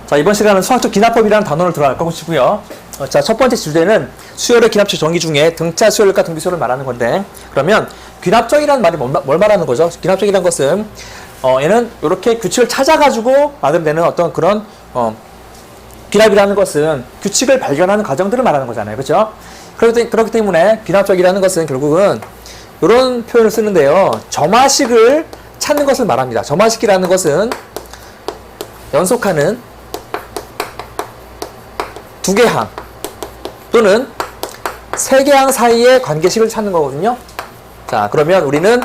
자, 이번 시간은 수학적 기납법이라는 단어를 들어갈 것이고요. 자, 첫 번째 주제는 수열의 기납적 정의 중에 등차 수열과 등비 수열을 말하는 건데, 그러면 귀납적이라는 말이 뭘 말하는 거죠? 귀납적이라는 것은 얘는 이렇게 규칙을 찾아가지고 만들어내는 어떤 그런 귀납이라는 것은 규칙을 발견하는 과정들을 말하는 거잖아요. 그렇죠? 그렇기 때문에 귀납적이라는 것은 결국은 이런 표현을 쓰는데요. 점화식을 찾는 것을 말합니다. 점화식이라는 것은 연속하는 두 개 항 또는 세 개 항 사이의 관계식을 찾는 거거든요. 자, 그러면 우리는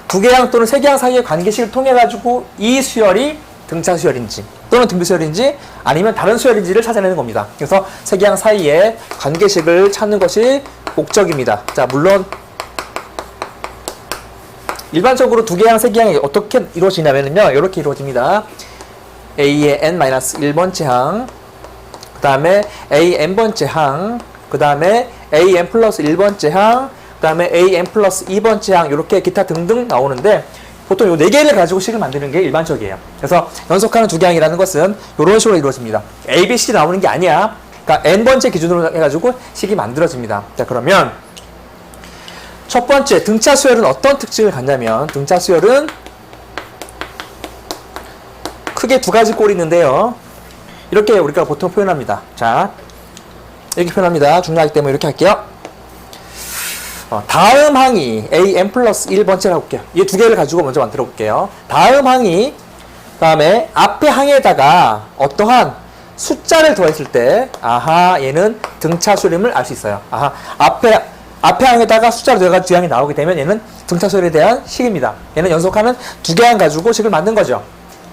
두 개 항 또는 세 개 항 사이의 관계식을 통해 가지고 이 수열이 등차 수열인지 또는 등비 수열인지 아니면 다른 수열인지를 찾아내는 겁니다. 그래서 세 개 항 사이의 관계식을 찾는 것이 목적입니다. 자, 물론 일반적으로 두 개 항, 세 개 항이 어떻게 이루어지냐면요, 이렇게 이루어집니다. A의 n-1번째 항, 그 다음에 AN 번째 항, 그 다음에 AN 플러스 1번째 항, 그 다음에 AN 플러스 2번째 항, 이렇게 기타 등등 나오는데, 보통 요 4개를 가지고 식을 만드는 게 일반적이에요. 그래서 연속하는 두 개 항이라는 것은 이런 식으로 이루어집니다. A, B, C 나오는 게 아니야. 그러니까 n번째 기준으로 해가지고 식이 만들어집니다. 자, 그러면 첫 번째 등차 수열은 어떤 특징을 갖냐면, 등차 수열은 크게 두 가지 꼴이 있는데요. 이렇게 우리가 보통 표현합니다. 자, 이렇게 표현합니다. 중요하기 때문에 이렇게 할게요. 다음 항이 AN 플러스 1번째라고 볼게요. 이 두 개를 가지고 먼저 만들어 볼게요. 다음 항이 다음에 앞에 항에다가 어떠한 숫자를 더했을 때, 아하, 얘는 등차 수열임을 알 수 있어요. 아하, 앞에 항에다가 숫자를 더해가지고 뒤 항이 나오게 되면 얘는 등차 수열에 대한 식입니다. 얘는 연속하는 두 개 항 가지고 식을 만든 거죠.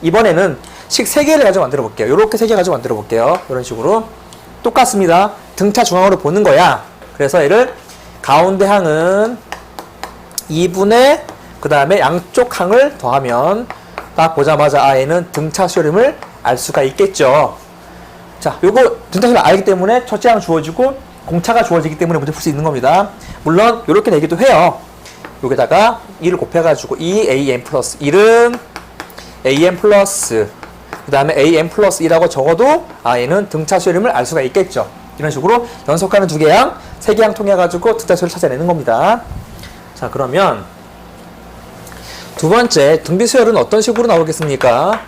이번에는 식 3개를 가지고 만들어 볼게요. 이렇게 3개 가지고 만들어 볼게요. 이런 식으로 똑같습니다. 등차 중앙으로 보는 거야. 그래서 얘를 가운데 항은 2분의 그 다음에 양쪽 항을 더하면 딱 보자마자 아, 얘는 등차 수열임을 알 수가 있겠죠. 자, 요거 등차 수열 알기 때문에 첫째 항 주어지고 공차가 주어지기 때문에 문제 풀 수 있는 겁니다. 물론 이렇게 내기도 해요. 여기다가 2를 곱해가지고 2AN 플러스 1은 AN 플러스 그 다음에 AN 플러스 1하고 적어도 아, 얘는 등차 수열임을 알 수가 있겠죠. 이런 식으로 연속하는 두 개 항, 세 개 항 통해 가지고 등차 수열을 찾아내는 겁니다. 자, 그러면 두 번째 등비 수열은 어떤 식으로 나오겠습니까?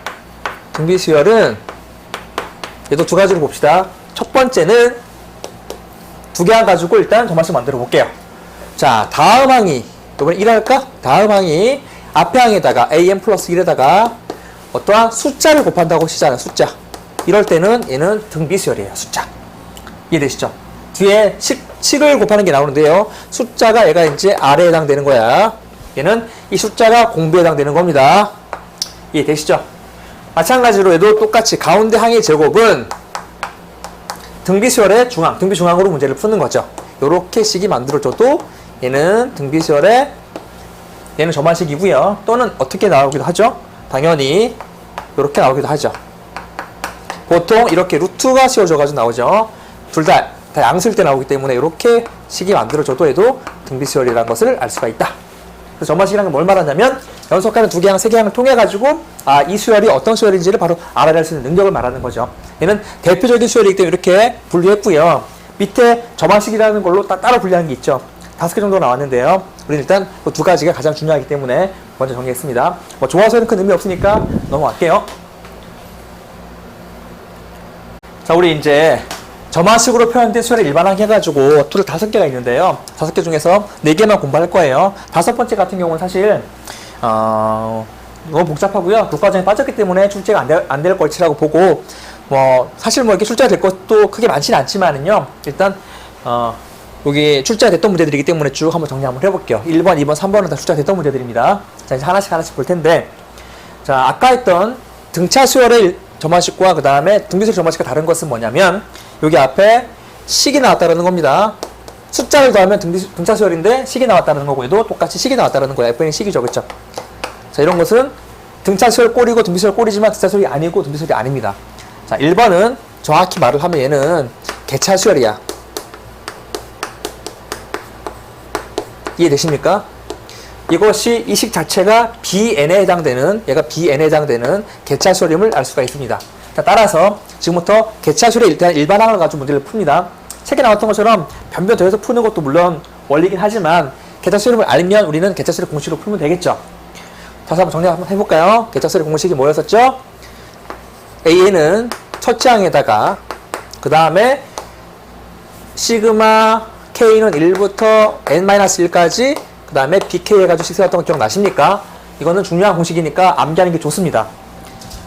등비 수열은 얘도 두 가지로 봅시다. 첫 번째는 두 개 항 가지고 일단 점화식 만들어 볼게요. 자, 다음 항이 이번에 1 할까? 다음 항이 앞에 항에다가 AN 플러스 1에다가 어떠한 숫자를 곱한다고 치잖아요. 숫자. 이럴 때는 얘는 등비 수열이에요. 숫자. 이해되시죠? 뒤에 식을 곱하는 게 나오는데요. 숫자가 얘가 이제 R에 해당되는 거야. 얘는 이 숫자가 공비에 해당되는 겁니다. 이해되시죠? 마찬가지로 얘도 똑같이 가운데 항의 제곱은 등비 수열의 중앙, 등비 중앙으로 문제를 푸는 거죠. 요렇게 식이 만들어져도 얘는 등비 수열의 얘는 점화식이고요. 또는 어떻게 나오기도 하죠? 당연히 이렇게 나오기도 하죠. 보통 이렇게 루트가 씌워져가지고 나오죠. 둘 다 양수일 때 나오기 때문에 이렇게 식이 만들어져도 해도 등비수열이라는 것을 알 수가 있다. 그래서 점화식이라는 건 뭘 말하냐면 연속하는 두 개 항, 세 개 항을 통해 가지고 아, 이 수열이 어떤 수열인지를 바로 알아낼 수 있는 능력을 말하는 거죠. 얘는 대표적인 수열이기 때문에 이렇게 분류했고요. 밑에 점화식이라는 걸로 따로 분류하는 게 있죠. 5개 정도 나왔는데요. 우리는 일단 그 두 가지가 가장 중요하기 때문에 먼저 정리했습니다. 뭐 좋아서는 큰 의미 없으니까 넘어갈게요. 자, 우리 이제 점화식으로 표현된 수열을 일반항 해가지고 툴을 5개가 있는데요. 5개 중에서 4개만 공부할 거예요. 5번째 같은 경우는 사실 너무 복잡하고요. 독과정에 빠졌기 때문에 출제가 안 될 걸치라고 보고 사실 이렇게 출제가 될 것도 크게 많지는 않지만은요. 일단 여기 출제가 됐던 문제들이기 때문에 쭉 한번 정리 한번 해볼게요. 1번, 2번, 3번은 다 출제가 됐던 문제들입니다. 자, 이제 하나씩 볼 텐데, 자, 아까 했던 등차 수열의 점화식과 그 다음에 등비수열 점화식과 다른 것은 뭐냐면, 여기 앞에 식이 나왔다는 겁니다. 숫자를 더하면 등차 수열인데 식이 나왔다는 거고, 얘도 똑같이 식이 나왔다는 거예요. FN이 식이죠, 그쵸? 자, 이런 것은 등차 수열 꼴이고 등비수열 꼴이지만 등차 수열이 아니고 등비수열이 아닙니다. 자, 1번은 정확히 말을 하면 얘는 개차 수열이야. 이해되십니까? 이것이 이 식 자체가 BN에 해당되는, 얘가 BN에 해당되는 개차 수열임을 알 수가 있습니다. 자, 따라서 지금부터 개차수열의 일단 일반항을 가지고 문제를 풉니다. 책에 나왔던 것처럼 변변 더해서 푸는 것도 물론 원리긴 하지만 개차수열을 알면 우리는 개차수열 공식으로 풀면 되겠죠. 다시 한번 정리 한번 해볼까요? 개차수열 공식이 뭐였었죠? AN은 첫째 항에다가 그 다음에 시그마 K는 1부터 N-1까지 그 다음에 BK 해가지고 식세웠던 거 기억나십니까? 이거는 중요한 공식이니까 암기하는 게 좋습니다.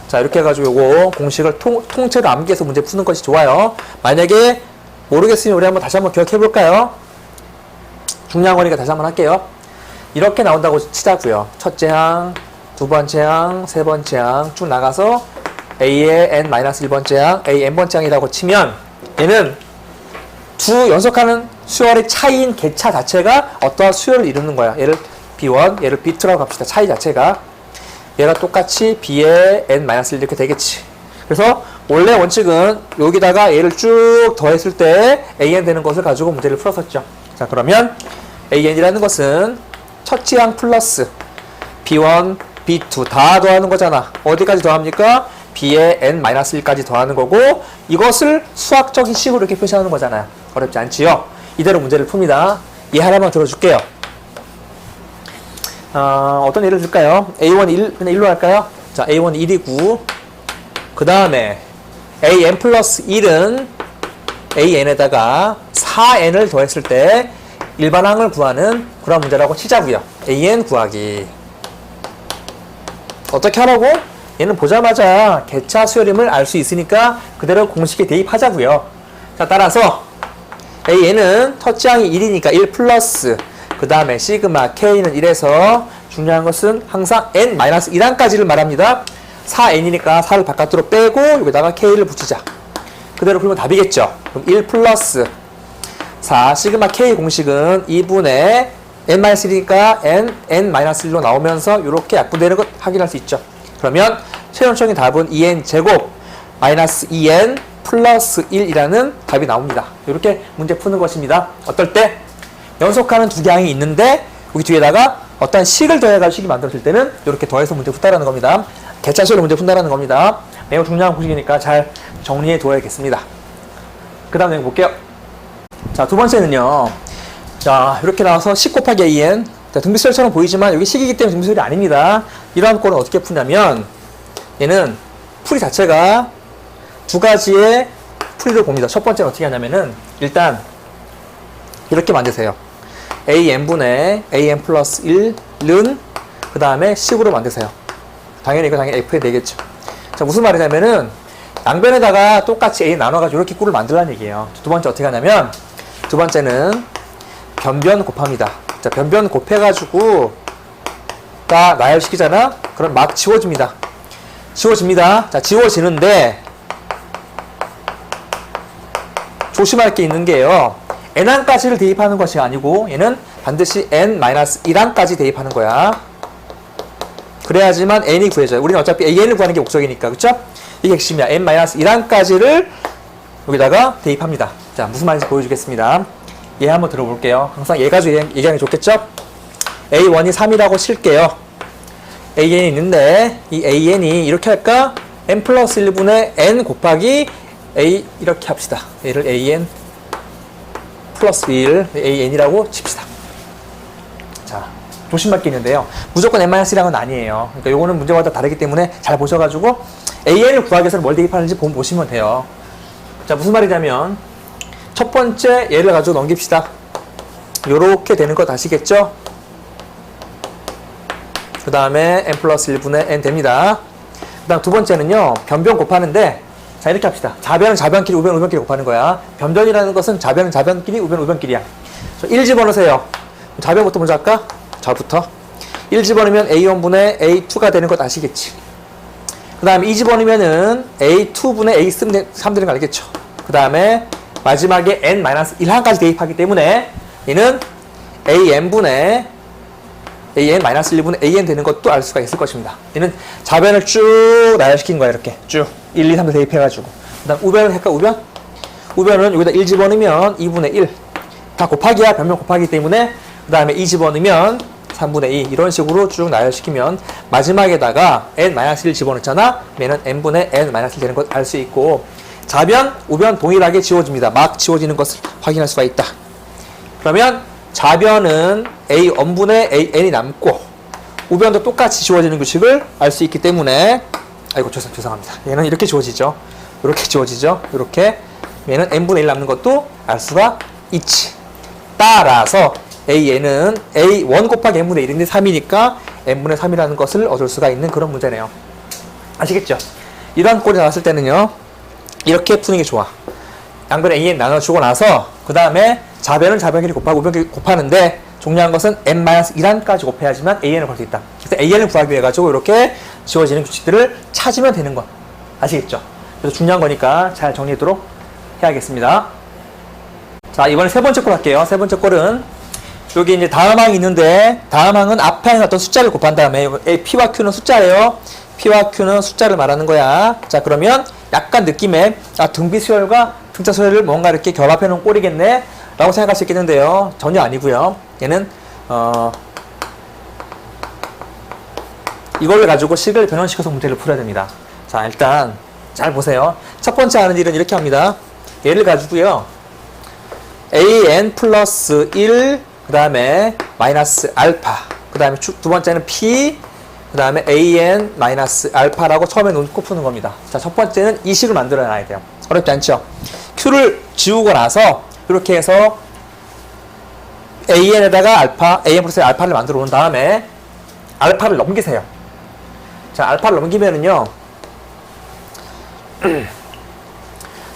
자, 이렇게 해가지고 요거 공식을 통째로 암기해서 문제 푸는 것이 좋아요. 만약에 모르겠으면 우리 다시 한번 기억해볼까요? 중요한 거니까 다시 한번 할게요. 이렇게 나온다고 치자고요. 첫째 항, 두 번째 항, 세 번째 항 쭉 나가서 A의 N-1번째 항, A N번째 항이라고 치면 얘는 두 연속하는 수열의 차이인 개차 자체가 어떠한 수열을 이루는 거야. 얘를 B1, 얘를 B2라고 합시다. 차이 자체가. 얘가 똑같이 B의 N-1 이렇게 되겠지. 그래서 원래 원칙은 여기다가 얘를 쭉 더했을 때 AN 되는 것을 가지고 문제를 풀었었죠. 자, 그러면 AN이라는 것은 첫째 항 플러스 B1, B2 다 더하는 거잖아. 어디까지 더합니까? B의 N-1까지 더하는 거고 이것을 수학적인 식으로 이렇게 표시하는 거잖아요. 어렵지 않지요? 이대로 문제를 풉니다. 얘 하나만 들어줄게요. 어떤 예를 들까요? A1 1, 그냥 1로 할까요? 자, A1 1이고 그 다음에 AN 플러스 1은 AN에다가 4N을 더했을 때 일반항을 구하는 그런 문제라고 치자고요. AN 구하기. 어떻게 하라고? 얘는 보자마자 개차 수열임을 알 수 있으니까 그대로 공식에 대입하자고요. 자, 따라서 AN은 첫째 항이 1이니까 1 플러스 그 다음에 시그마 K는 1에서 중요한 것은 항상 N-1항까지를 말합니다. 4N이니까 4를 바깥으로 빼고 여기다가 K를 붙이자. 그대로 풀면 답이겠죠. 그럼 1 플러스 4 시그마 K 공식은 2분의 N-1이니까 N-1로 나오면서 이렇게 약분되는 것 확인할 수 있죠. 그러면 최종적인 답은 2N제곱 마이너스 2N 플러스 1이라는 답이 나옵니다. 이렇게 문제 푸는 것입니다. 어떨 때? 연속하는 두 개항이 있는데 여기 뒤에다가 어떤 식을 더해가지고 식이 만들어질 때는 이렇게 더해서 문제 푼다라는 겁니다. 개차수열로 문제 푼다라는 겁니다. 매우 중요한 공식이니까 잘 정리해 둬야겠습니다. 그 다음 내용 볼게요. 자, 두 번째는요. 자, 이렇게 나와서 10 곱하기 AN. 자, 등비수열처럼 보이지만 여기 식이기 때문에 등비수열이 아닙니다. 이러한 꼴은 어떻게 푸냐면 얘는 풀이 자체가 두 가지의 풀이를 봅니다. 첫 번째는 어떻게 하냐면은 일단 이렇게 만드세요. AN분의 AN 플러스 1은 그 다음에 10으로 만드세요. 당연히 이거 당연히 F에 되겠죠. 자, 무슨 말이냐면은 양변에다가 똑같이 A 나눠가지고 이렇게 꿀을 만들라는 얘기예요. 두 번째 어떻게 하냐면 두 번째는 변변 곱합니다. 자, 변변 곱해가지고 딱 나열시키잖아? 그럼 막 지워집니다. 지워집니다. 자, 지워지는데 조심할 게 있는 게요. N항까지를 대입하는 것이 아니고 얘는 반드시 N-1항까지 대입하는 거야. 그래야지만 N이 구해져요. 우리는 어차피 AN을 구하는 게 목적이니까. 그쵸? 이게 핵심이야. N-1항까지를 여기다가 대입합니다. 자, 무슨 말인지 보여주겠습니다. 얘 한번 들어볼게요. 항상 얘 가지고 얘기하는 게 좋겠죠? A1이 3이라고 칠게요. AN이 있는데 이 AN이 이렇게 할까? N 플러스 1분의 N 곱하기 A 이렇게 합시다. 얘를 AN 플러스 1 AN이라고 칩시다. 자, 조심할 게 있는데요. 무조건 N-1은 아니에요. 그러니까 요거는 문제마다 다르기 때문에 잘 보셔가지고 AN을 구하기 위해서는 뭘 대입하는지 보시면 돼요. 자, 무슨 말이냐면 첫 번째 얘를 가지고 넘깁시다. 요렇게 되는 거 아시겠죠? 그 다음에 N 플러스 1분의 N 됩니다. 그 다음 두 번째는요. 변변 곱하는데 자, 이렇게 합시다. 좌변은 좌변끼리, 우변은 우변끼리 곱하는 거야. 변변이라는 것은 좌변은 좌변끼리, 우변은 우변끼리야. 1 집어넣으세요. 좌변부터 먼저 할까? 좌부터. 1 집어넣으면 A1분의 A2가 되는 것 아시겠지? 그 다음에 2 집어넣으면은 A2분의 A3 되는 거 알겠죠? 그 다음에 마지막에 N-1항까지 대입하기 때문에 얘는 AN분의 AN-1분의 AN 되는 것도 알 수가 있을 것입니다. 얘는 좌변을 쭉 나열시킨 거야. 이렇게 쭉 1, 2, 3도 대입해가지고 그 다음 우변을 할까? 우변은 여기다 1 집어넣으면 2분의 1 다 곱하기야. 변변 곱하기 때문에 그 다음에 2 집어넣으면 3분의 2 이런 식으로 쭉 나열시키면 마지막에다가 n-1 집어넣잖아. 얘는 n분의 n-1 되는 걸 알 수 있고 좌변, 우변 동일하게 지워집니다. 막 지워지는 것을 확인할 수가 있다. 그러면 좌변은 a n분의 n이 남고 우변도 똑같이 지워지는 규칙을 알 수 있기 때문에 아이고 죄송합니다. 얘는 이렇게 지워지죠. 이렇게 지워지죠. 이렇게 얘는 n분의 1 남는 것도 알 수가 있지. 따라서 a는 a1 곱하기 n분의 1인데 3이니까 n분의 3이라는 것을 얻을 수가 있는 그런 문제네요. 아시겠죠? 이런 꼴이 나왔을 때는요. 이렇게 푸는 게 좋아. 양변에 an 나눠주고 나서 그 다음에 좌변은 좌변끼리 곱하고 우변끼리 곱하는데 중요한 것은 n-1까지 곱해야지만 an을 구할 수 있다. 그래서 an을 구하기 위해 가지고 이렇게 지워지는 규칙들을 찾으면 되는 것. 아시겠죠? 그래서 중요한 거니까 잘 정리하도록 해야겠습니다. 자, 이번에 세 번째 꼴 할게요. 세 번째 꼴은 여기 이제 다음 항이 있는데 다음 항은 앞에 있는 어떤 숫자를 곱한 다음에 P와 Q는 숫자예요. P와 Q는 숫자를 말하는 거야. 자, 그러면 약간 느낌에 등비 수열과 등차 수열을 뭔가 이렇게 결합해 놓은 꼴이겠네 라고 생각할 수 있겠는데요. 전혀 아니고요. 얘는 이걸 가지고 식을 변형시켜서 문제를 풀어야 됩니다. 자, 일단 잘 보세요. 첫 번째 하는 일은 이렇게 합니다. 얘를 가지고요. an 플러스 1, 그 다음에 마이너스 알파, 그 다음에 두 번째는 p, 그 다음에 an 마이너스 알파라고 처음에 놓고 푸는 겁니다. 자, 첫 번째는 이 식을 만들어 놔야 돼요. 어렵지 않죠? q를 지우고 나서 이렇게 해서 an에다가 알파, an 플러스 알파를 만들어 놓은 다음에 알파를 넘기세요. 자, 알파를 넘기면은요.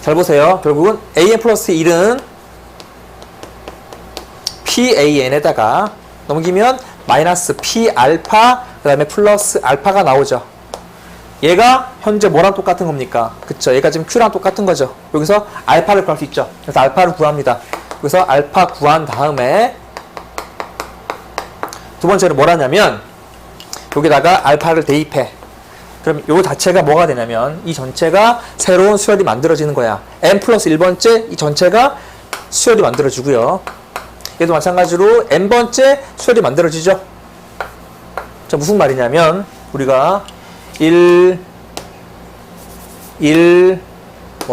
잘 보세요. 결국은 an 플러스 1은 PAN에다가 넘기면 마이너스 P 알파 그 다음에 플러스 알파가 나오죠. 얘가 현재 뭐랑 똑같은 겁니까? 그쵸? 얘가 지금 Q랑 똑같은 거죠. 여기서 알파를 구할 수 있죠. 그래서 알파를 구합니다. 그래서 알파 구한 다음에 두 번째는 뭘 하냐면 여기다가 알파를 대입해. 그럼 요 자체가 뭐가 되냐면 이 전체가 새로운 수열이 만들어지는 거야. n 플러스 1번째 이 전체가 수열이 만들어지고요. 얘도 마찬가지로 n번째 수열이 만들어지죠. 자, 무슨 말이냐면 우리가 1,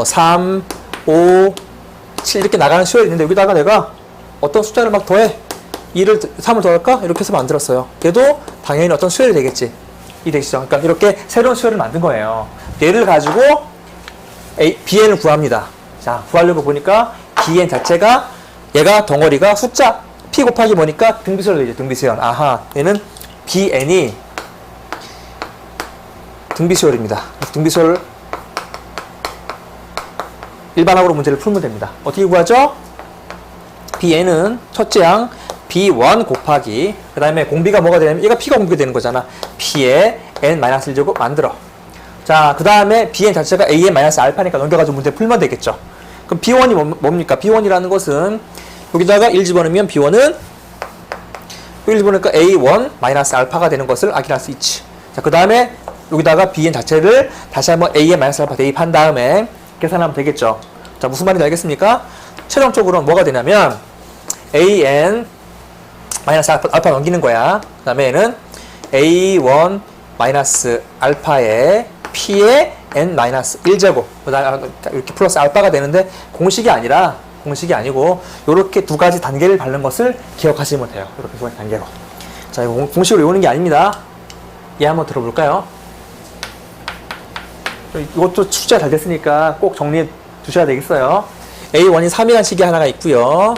3, 5, 7 이렇게 나가는 수열이 있는데 여기다가 내가 어떤 숫자를 막 더해 2를 3을 더할까? 이렇게 해서 만들었어요. 얘도 당연히 어떤 수열이 되겠지. 이 되시죠. 그러니까 이렇게 새로운 수열을 만든 거예요. 얘를 가지고 bn을 구합니다. 자, 구하려고 보니까 bn 자체가 얘가 덩어리가 숫자 p 곱하기 뭐니까 등비수열 되죠. 등비수열. 아하, 얘는 bn이 등비수열입니다. 등비수열 일반항으로 문제를 풀면 됩니다. 어떻게 구하죠? bn은 첫째 항 b1 곱하기 그 다음에 공비가 뭐가 되냐면 얘가 p가 공비가 되는 거잖아. p의 n-1제곱 만들어. 자, 그 다음에 bn 자체가 an-알파니까 넘겨가지고 문제 풀면 되겠죠. 그럼 b1이 뭡니까? b1이라는 것은 여기다가 1 집어넣으면 b1은 1 집어넣으니까 a1 마이너스 알파가 되는 것을 확인할 수 있지. 자, 그 다음에 여기다가 bn 자체를 다시 한번 an 마이너스 알파 대입한 다음에 계산하면 되겠죠. 자, 무슨 말인지 알겠습니까? 최종적으로 뭐가 되냐면 an 마이너스 알파 넘기는 거야. 그 다음에 얘는 a1 마이너스 알파에 p의 n 마이너스 1제곱 이렇게 플러스 알파가 되는데 공식이 아니고 이렇게 두 가지 단계를 밟는 것을 기억하시면 돼요. 이렇게 두 가지 단계로. 자, 이거 공식으로 외우는 게 아닙니다. 얘 한번 들어볼까요? 이것도 숫자 잘 됐으니까 꼭 정리해 두셔야 되겠어요. a1이 3이라는 식이 하나가 있고요.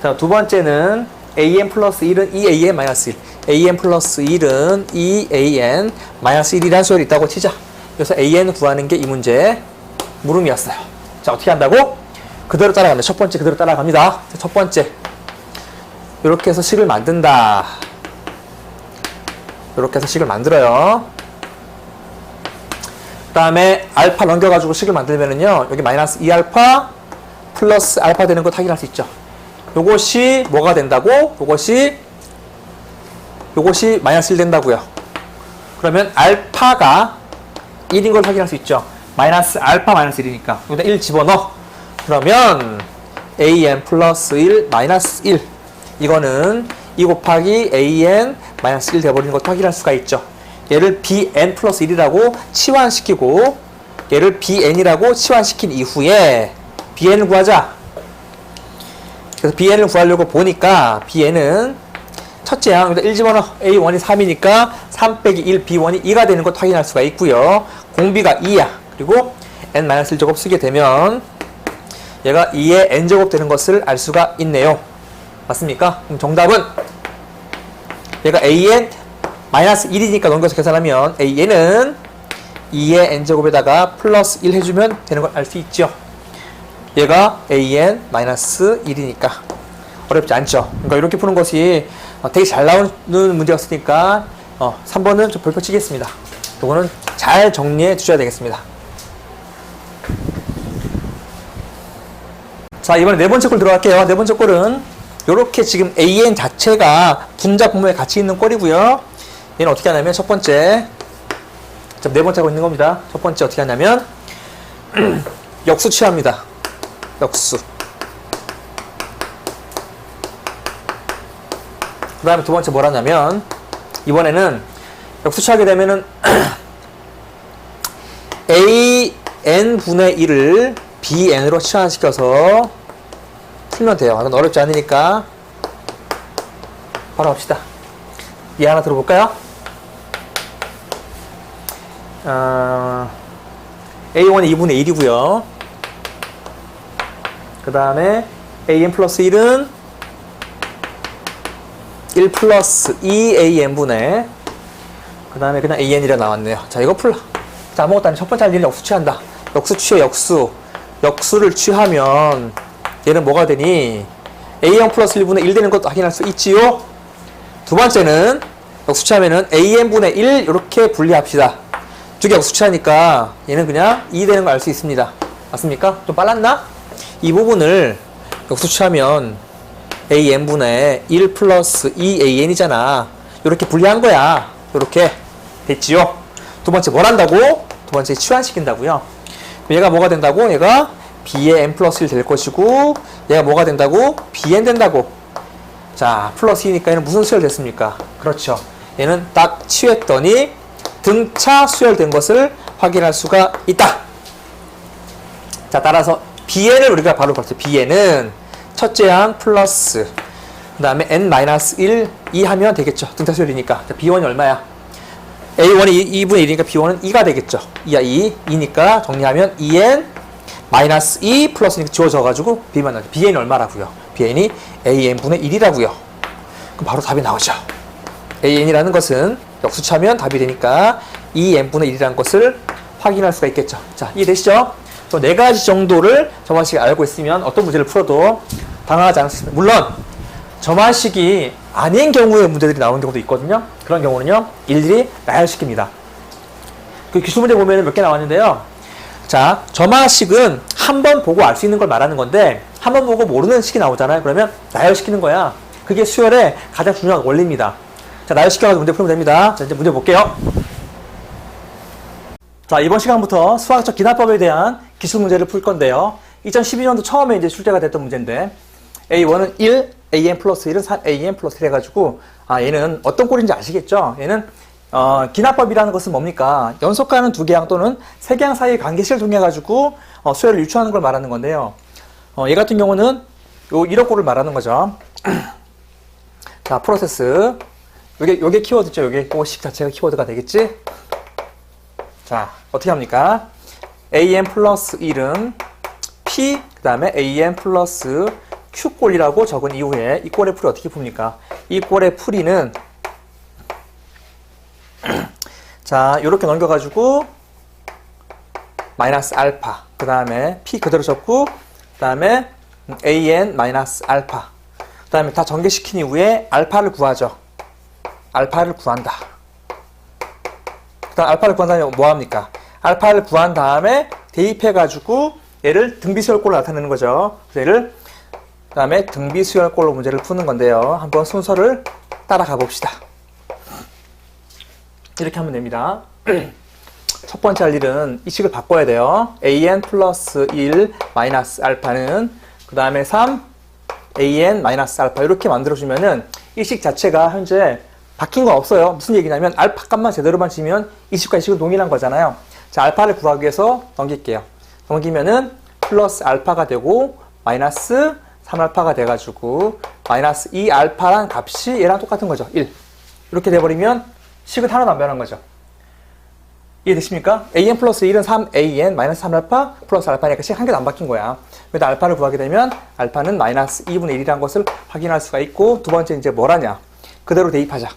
자, 두 번째는 an 플러스 1은 2an 마이너스 1. an 플러스 1은 2an 마이너스 1이라는 수열이 있다고 치자. 그래서 an 구하는 게 이 문제의 물음이었어요. 자, 어떻게 한다고? 그대로 따라갑니다. 첫 번째 그대로 따라갑니다. 자, 첫 번째 이렇게 해서 식을 만든다. 이렇게 해서 식을 만들어요. 그 다음에 알파 넘겨가지고 식을 만들면은요, 여기 마이너스 2알파 플러스 알파 되는 거 확인할 수 있죠. 요것이 뭐가 된다고? 요것이 마이너스 1 된다고요. 그러면 알파가 1인 걸 확인할 수 있죠. 마이너스 알파 마이너스 1이니까 여기다 1 집어넣어. 그러면 an 플러스 1 마이너스 1 이거는 2 곱하기 an 마이너스 1 되어버리는 것도 확인할 수가 있죠. 얘를 bn 플러스 1이라고 치환시키고 얘를 bn이라고 치환시킨 이후에 bn을 구하자. 그래서 bn을 구하려고 보니까 bn은 첫째 항 1 집어넣어. a1이 3이니까 3 빼기 1 b1이 2가 되는 것도 확인할 수가 있고요. 공비가 2야. 그리고 n-1제곱 쓰게 되면 얘가 2의 n제곱 되는 것을 알 수가 있네요. 맞습니까? 그럼 정답은 얘가 an 마이너스 1이니까 넘겨서 계산하면 an은 2의 n제곱에다가 플러스 1 해주면 되는 걸 알 수 있죠. 얘가 an 마이너스 1이니까 어렵지 않죠. 그러니까 이렇게 푸는 것이 되게 잘 나오는 문제였으니까 3번은 좀 볼표 치겠습니다. 이거는 잘 정리해 주셔야 되겠습니다. 자, 이번에 네 번째 꼴 들어갈게요. 네 번째 꼴은 이렇게 지금 an 자체가 분자 분모에 같이 있는 꼴이고요. 얘는 어떻게 하냐면 첫 번째, 네 번째 하고 있는 겁니다. 첫 번째 어떻게 하냐면 역수 취합니다. 역수. 그 다음에 두 번째 뭘 하냐면 이번에는 역수 취하게 되면은 an분의 1을 bn으로 치환시켜서 풀면 돼요. 이건 어렵지 않으니까 바로 합시다. 얘 하나 들어볼까요? a1이 2분의 1이고요. 그 다음에 an 플러스 1은 1 플러스 2an분의 그 다음에 그냥 an이라 나왔네요. 자, 이거 풀라. 자, 아무것도 아닌 첫 번째 할 일은 역수 취한다. 역수 취해, 역수. 역수를 취하면 얘는 뭐가 되니? a0 플러스 1분의 1 되는 것도 확인할 수 있지요? 두 번째는 역수 취하면은 an분의 1 이렇게 분리합시다. 두 개 역수 취하니까 얘는 그냥 2 되는 걸 알 수 있습니다. 맞습니까? 좀 빨랐나? 이 부분을 역수 취하면 an분의 1 플러스 2an이잖아. 이렇게 분리한 거야. 이렇게 됐지요? 두 번째 뭘 한다고? 두 번째 치환시킨다고요. 얘가 뭐가 된다고? 얘가 b의 n 플러스 1 될 것이고 얘가 뭐가 된다고? bn 된다고. 자, 플러스 2니까 얘는 무슨 수열 됐습니까? 그렇죠. 얘는 딱 치했더니 등차 수열된 것을 확인할 수가 있다. 자, 따라서 bn을 우리가 바로 봤죠. bn은 첫째 항 플러스 그 다음에 n-1 2 하면 되겠죠. 등차 수열이니까. 자, b1이 얼마야? a1이 2분의 1이니까 b1은 2가 되겠죠. 2야 2니까 정리하면 2n 마이너스 2 플러스 지워져가지고 b만 나죠. bn이 얼마라고요? bn이 an분의 1이라고요. 그럼 바로 답이 나오죠. an이라는 것은 역수차면 답이 되니까 2n분의 1이라는 것을 확인할 수가 있겠죠. 자, 이해되시죠? 또 네 가지 정도를 저만식이 알고 있으면 어떤 문제를 풀어도 당황하지 않습니다. 물론 저만식이 아닌 경우에 문제들이 나오는 경우도 있거든요. 그런 경우는요, 일일이 나열시킵니다. 그 기출 문제 보면 몇 개 나왔는데요. 자, 저만식은 한 번 보고 알 수 있는 걸 말하는 건데 한 번 보고 모르는 식이 나오잖아요. 그러면 나열시키는 거야. 그게 수열의 가장 중요한 원리입니다. 자, 나열시켜가지고 문제 풀면 됩니다. 자, 이제 문제 볼게요. 자, 이번 시간부터 수학적 기납법에 대한 기출 문제를 풀 건데요. 2012년도 처음에 이제 출제가 됐던 문제인데 A1은 1, AN 플러스 1은 3, AN 플러스 1 해가지고 얘는 어떤 꼴인지 아시겠죠? 얘는 기납법이라는 것은 뭡니까? 연속가는 두 개항 또는 세 개항 사이의 관계식을 통해가지고 수열을 유추하는 걸 말하는 건데요. 얘 같은 경우는 요 1억 꼴을 말하는 거죠. 자, 프로세스. 요게 키워드죠. 요게 식 자체가 키워드가 되겠지? 자, 어떻게 합니까? AN 플러스 1은 P, 그 다음에 AN 플러스 Q꼴이라고 적은 이후에 이 꼴의 풀이 어떻게 풉니까? 이 꼴의 풀이는 자, 요렇게 넘겨가지고 마이너스 알파, 그 다음에 P 그대로 적고 그 다음에 AN 마이너스 알파, 그 다음에 다 전개시킨 이후에 알파를 구하죠. 알파를 구한다. 그 다음 알파를 구한 다음에 뭐합니까? 알파를 구한 다음에 대입해가지고 얘를 등비수열꼴로 나타내는 거죠. 얘를 그 다음에 등비수열꼴로 문제를 푸는 건데요. 한번 순서를 따라가 봅시다. 이렇게 하면 됩니다. 첫 번째 할 일은 이 식을 바꿔야 돼요. an 플러스 1 마이너스 알파는 그 다음에 3 an 마이너스 알파 이렇게 만들어주면은 이 식 자체가 현재 바뀐 건 없어요. 무슨 얘기냐면 알파 값만 제대로만 지면 이 식과 이 식은 동일한 거잖아요. 자, 알파를 구하기 위해서 넘길게요. 넘기면은 플러스 알파가 되고 마이너스 3알파가 돼가지고 마이너스 2알파란 값이 얘랑 똑같은 거죠. 1. 이렇게 돼버리면 식은 하나도 안 변한 거죠. 이해되십니까? an 플러스 1은 3an 마이너스 3알파 플러스 알파니까 식 한 개도 안 바뀐 거야. 그래서 알파를 구하게 되면 알파는 마이너스 2분의 1이라는 것을 확인할 수가 있고, 두 번째 이제 뭘 하냐. 그대로 대입하자.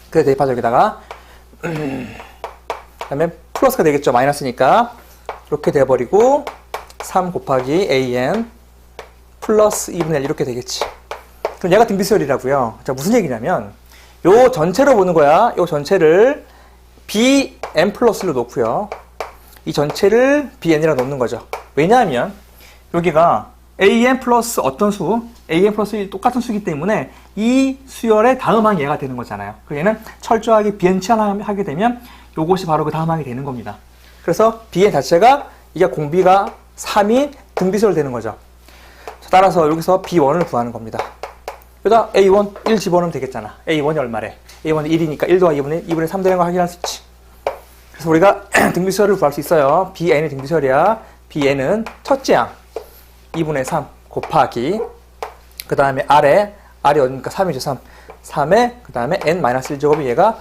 그대로 대입하자. 여기다가 그 다음에 플러스가 되겠죠. 마이너스니까. 이렇게 돼버리고 3 곱하기 an 플러스 2분의 1 이렇게 되겠지. 그럼 얘가 등비수열이라고요. 자, 무슨 얘기냐면 요 전체로 보는 거야. 요 전체를 bn 플러스로 놓고요. 이 전체를 bn이라 놓는 거죠. 왜냐하면 여기가 an 플러스 어떤 수, an 플러스 1 똑같은 수이기 때문에 이 수열의 다음 항이 얘가 되는 거잖아요. 그 얘는 철저하게 bn 치환하게 되면 요것이 바로 그 다음 항이 되는 겁니다. 그래서 bn 자체가 이게 공비가 3인 등비수열 되는 거죠. 따라서 여기서 b1을 구하는 겁니다. 여기다 a1 1 집어넣으면 되겠잖아. a1이 얼마래? a1이 1이니까 1 더하기 2분의 3 되는 거 확인할 수 있지. 그래서 우리가 등비수열을 구할 수 있어요. bn이 등비수열이야. bn은 첫째 항 2분의 3 곱하기 그 다음에 r이 어디니까 3이죠. 3에 그 다음에 n-1제곱이 얘가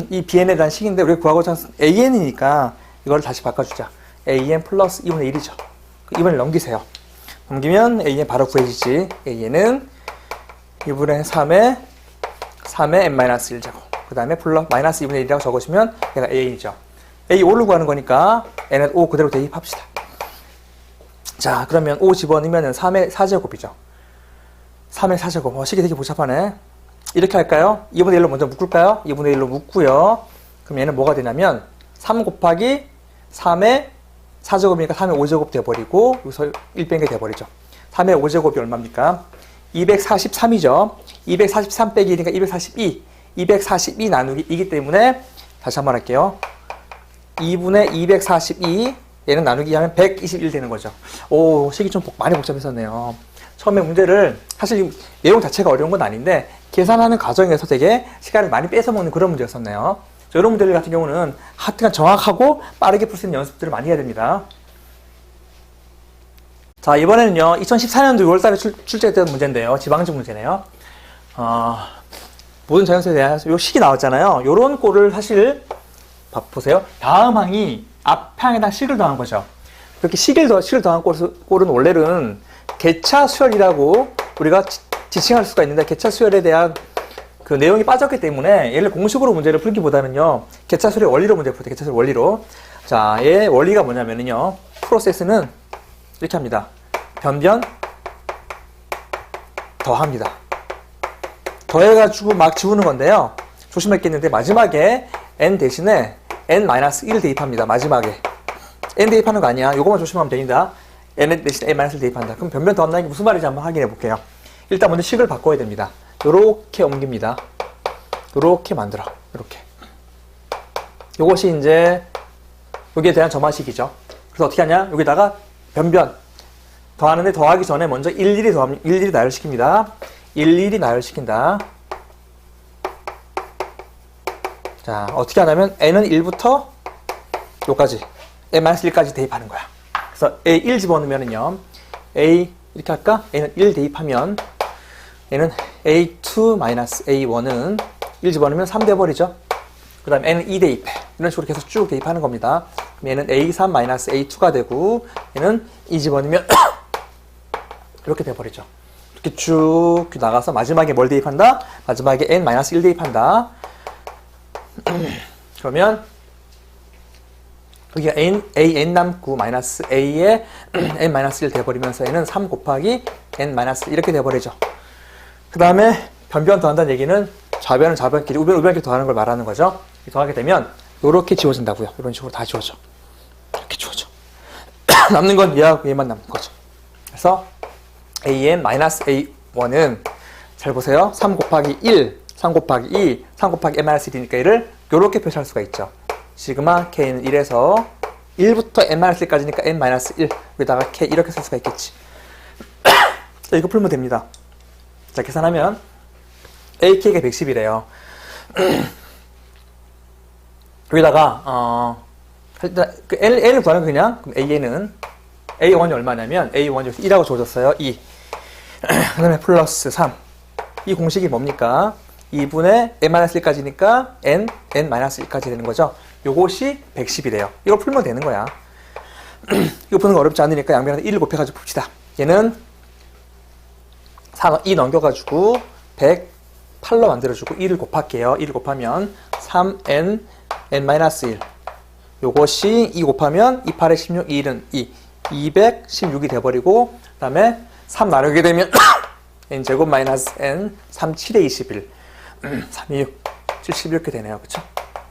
이 bn에 대한 식인데 우리가 구하고자 하는 an이니까 이거를 다시 바꿔주자. an 플러스 2분의 1이죠. 2분의 1 넘기세요. 넘기면 an 바로 구해지지. an은 2분의 3에 n-1제곱 그 다음에 플러스 마이너스 2분의 1이라고 적으시면 얘가 a이죠. a5를 구하는 거니까 n은 5 그대로 대입합시다. 자, 그러면 5 집어넣으면 3의 4제곱이죠. 3의 4제곱. 식이 되게 복잡하네. 이렇게 할까요? 2분의 1로 먼저 묶을까요? 2분의 1로 묶고요. 그럼 얘는 뭐가 되냐면 3 곱하기 3의 4제곱이니까 3의 5제곱 돼버리고 여기서 1 뺀 게 돼버리죠. 3의 5제곱이 얼마입니까? 243이죠. 243 빼기 1이니까 242. 242 나누기 2이기 때문에 다시 한번 할게요. 2분의 242 얘는 나누기 하면 121 되는 거죠. 오, 식이 좀 많이 복잡했었네요. 처음에 문제를 사실 내용 자체가 어려운 건 아닌데 계산하는 과정에서 되게 시간을 많이 뺏어 먹는 그런 문제였었네요. 이런 문제들 같은 경우는 하여튼 정확하고 빠르게 풀 수 있는 연습들을 많이 해야 됩니다. 자, 이번에는요 2014년도 6월달에 출제했던 문제인데요. 지방적 문제네요. 모든 자연수에 대한 요 식이 나왔잖아요. 요런 꼴을 사실 보세요. 다음 항이 앞 항에다 식을 더한 거죠. 이렇게 식을 더한 꼴은 원래는 개차 수열이라고 우리가 지칭할 수가 있는데 개차 수열에 대한 그 내용이 빠졌기 때문에 얘를 공식으로 문제를 풀기보다는요 개차 수열의 원리로 문제를 풀때 개차 수열 원리로. 자, 얘 원리가 뭐냐면요 프로세스는 이렇게 합니다. 변변 더합니다. 더해가지고 막 지우는 건데요. 조심할 게 있는데 마지막에 n 대신에 n-1 대입합니다. 마지막에 n 대입하는 거 아니야. 요것만 조심하면 됩니다. n 대신에 n-1 대입한다. 그럼 변변 더한다는 게 무슨 말인지 한번 확인해 볼게요. 일단 먼저 식을 바꿔야 됩니다. 요렇게 옮깁니다. 요렇게 만들어. 요렇게. 요것이 이제 여기에 대한 점화식이죠. 그래서 어떻게 하냐? 여기다가 변변 더하는데 더하기 전에 먼저 일일이 나열시킵니다. 일일이 나열시킨다. 자, 어떻게 하냐면 n은 1부터 요까지 n-1까지 대입하는 거야. 그래서 a1 집어넣으면은요 a 이렇게 할까? a는 1 대입하면 얘는 a2-a1은 1 집어넣으면 3 돼버리죠. 그 다음에 n은 2 대입해. 이런 식으로 계속 쭉 대입하는 겁니다. 그럼 얘는 a3-a2가 되고 얘는 2 집어넣으면 이렇게 돼버리죠. 이렇게 쭉 나가서 마지막에 뭘 대입한다? 마지막에 n-1 대입한다. 그러면 여기가 an 남고 마이너스 a에 n-1 돼버리면서 얘는 3 곱하기 n-1 이렇게 돼버리죠. 그 다음에 변변 더한다는 얘기는 좌변은 좌변끼리 우변끼리 더하는 걸 말하는 거죠. 더하게 되면 이렇게 지워진다고요. 이런 식으로 다 지워져. 이렇게 지워져. 남는 건 얘하고 얘만 남는 거죠. 그래서 an-a1은 잘 보세요. 3 곱하기 1 3 곱하기 2, 3 곱하기 n-1이니까 얘를 이렇게 표시할 수가 있죠. 시그마 k는 1에서 1부터 n-1까지니까 n-1 여기다가 k 이렇게 쓸 수가 있겠지. 자, 이거 풀면 됩니다. 자, 계산하면 AK가 110이래요. 여기다가 일단 그 L을 구하는 거 그냥 그럼 A는 A1이 얼마냐면 A1이 1하고 주어졌어요. 2. 그 다음에 플러스 3. 이 공식이 뭡니까? 2분의 n-1까지니까 n-1까지 되는 거죠. 요것이 110이래요. 이걸 풀면 되는 거야. 이거 푸는 거 어렵지 않으니까 양변에서 1을 곱해가지고 풉시다. 얘는 2 넘겨가지고 108로 만들어주고 1을 곱할게요. 1을 곱하면 3n n-1 요것이 2 곱하면 2, 8에 16, 1은 2 216이 돼버리고 그 다음에 3 나누게 되면 n제곱 마이너스 n 3, 7에 21 3, 2, 6, 70 이렇게 되네요. 그쵸?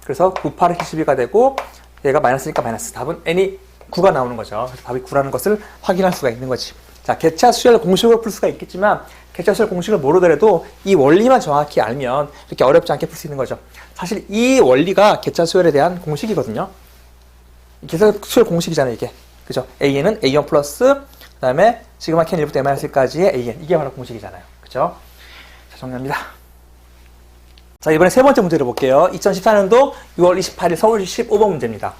그래서 9, 8에 72가 되고 얘가 마이너스니까 마이너스. 답은 n이 9가 나오는 거죠. 그래서 답이 9라는 것을 확인할 수가 있는 거지. 자, 개차수열 공식으로 풀 수가 있겠지만 개차수열 공식을 모르더라도 이 원리만 정확히 알면 이렇게 어렵지 않게 풀 수 있는 거죠. 사실 이 원리가 개차수열에 대한 공식이거든요. 개차수열 공식이잖아요, 이게. 그죠? AN은 A1 플러스 그 다음에 시그마 캔 1부터 M-1까지의 AN. 이게 바로 공식이잖아요. 그죠? 자, 정리합니다. 자, 이번에 세 번째 문제를 볼게요. 2014년도 6월 28일 서울시 15번 문제입니다.